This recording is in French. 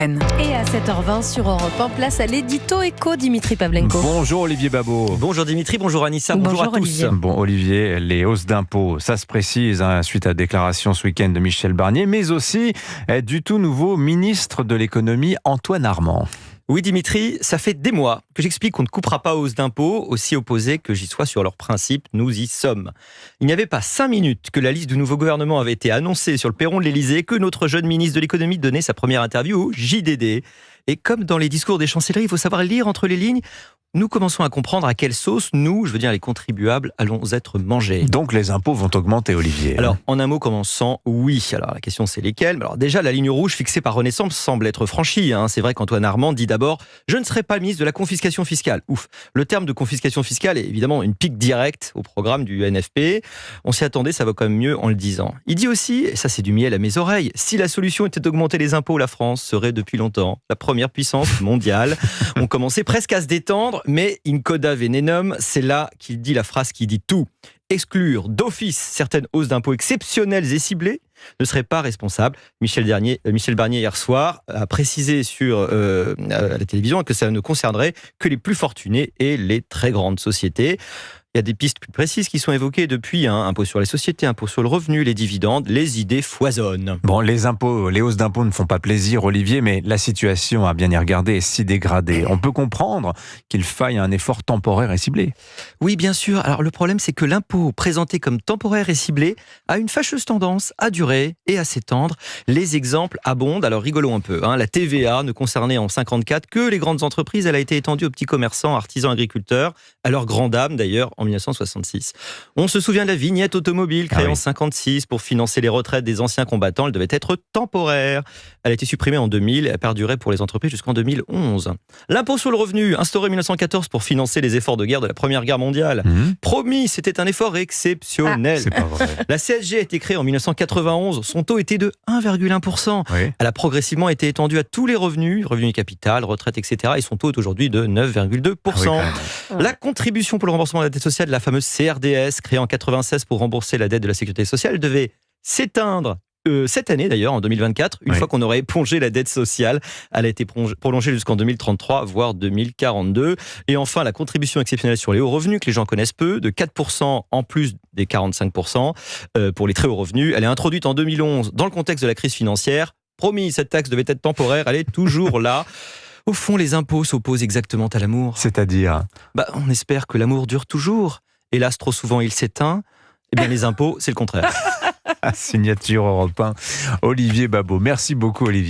Et à 7h20 sur Europe 1, place à l'édito éco, Dimitri Pavlenko. Bonjour Olivier Babot. Bonjour Dimitri, bonjour Anissa, bonjour à tous. Olivier. Bon Olivier, les hausses d'impôts, ça se précise suite à la déclaration ce week-end de Michel Barnier, mais aussi du tout nouveau ministre de l'économie Antoine Armand. Oui Dimitri, ça fait des mois que j'explique qu'on ne coupera pas hausse d'impôts, aussi opposé que j'y sois sur leurs principes, nous y sommes. Il n'y avait pas 5 minutes que la liste du nouveau gouvernement avait été annoncée sur le perron de l'Elysée que notre jeune ministre de l'économie donnait sa première interview au JDD. Et comme dans les discours des chancelleries, il faut savoir lire entre les lignes, nous commençons à comprendre à quelle sauce nous, je veux dire les contribuables, allons être mangés. Donc les impôts vont augmenter, Olivier. Alors, en un mot commençant, oui. Alors, la question c'est lesquels. Alors déjà, la ligne rouge fixée par Renaissance semble être franchie. C'est vrai qu'Antoine Armand dit d'abord « Je ne serai pas le ministre de la confiscation fiscale ». Ouf. Le terme de confiscation fiscale est évidemment une pique directe au programme du NFP. On s'y attendait, ça va quand même mieux en le disant. Il dit aussi, et ça c'est du miel à mes oreilles, si la solution était d'augmenter les impôts, la France serait depuis longtemps la première puissance mondiale. On commençait presque à se détendre, mais in coda venenum, c'est là qu'il dit la phrase qui dit tout. Exclure d'office certaines hausses d'impôts exceptionnelles et ciblées ne serait pas responsable. Michel Barnier, hier soir, a précisé sur la télévision que ça ne concernerait que les plus fortunés et les très grandes sociétés. Il y a des pistes plus précises qui sont évoquées depuis, impôt sur les sociétés, impôt sur le revenu, les dividendes, les idées foisonnent. Bon, les hausses d'impôts ne font pas plaisir, Olivier, mais la situation, à bien y regarder, est si dégradée. On peut comprendre qu'il faille un effort temporaire et ciblé. Oui, bien sûr. Alors, le problème, c'est que l'impôt présenté comme temporaire et ciblé a une fâcheuse tendance à durer et à s'étendre. Les exemples abondent. Alors, rigolons un peu. La TVA ne concernait en 1954 que les grandes entreprises. Elle a été étendue aux petits commerçants, artisans, agriculteurs, à leur grande dame d'ailleurs, en 1966. On se souvient de la vignette automobile créée en 1956 pour financer les retraites des anciens combattants. Elle devait être temporaire. Elle a été supprimée en 2000 et a perduré pour les entreprises jusqu'en 2011. L'impôt sur le revenu, instauré en 1914 pour financer les efforts de guerre de la Première Guerre mondiale. Promis, c'était un effort exceptionnel. C'est pas vrai. La CSG a été créée en 1991. Son taux était de 1,1%. Oui. Elle a progressivement été étendue à tous les revenus du capital, retraite, etc. Et son taux est aujourd'hui de 9,2%. La contribution pour le remboursement de la dette sociale, la fameuse CRDS, créée en 1996 pour rembourser la dette de la sécurité sociale, devait s'éteindre cette année d'ailleurs, en 2024, une fois qu'on aurait épongé la dette sociale. Elle a été prolongée jusqu'en 2033, voire 2042. Et enfin, la contribution exceptionnelle sur les hauts revenus, que les gens connaissent peu, de 4% en plus des 45% pour les très hauts revenus. Elle est introduite en 2011 dans le contexte de la crise financière. Promis, cette taxe devait être temporaire, elle est toujours là. Au fond, les impôts s'opposent exactement à l'amour. C'est-à-dire On espère que l'amour dure toujours. Hélas, trop souvent, il s'éteint. Eh bien, les impôts, c'est le contraire. Signature Europe 1, Olivier Babot. Merci beaucoup, Olivier.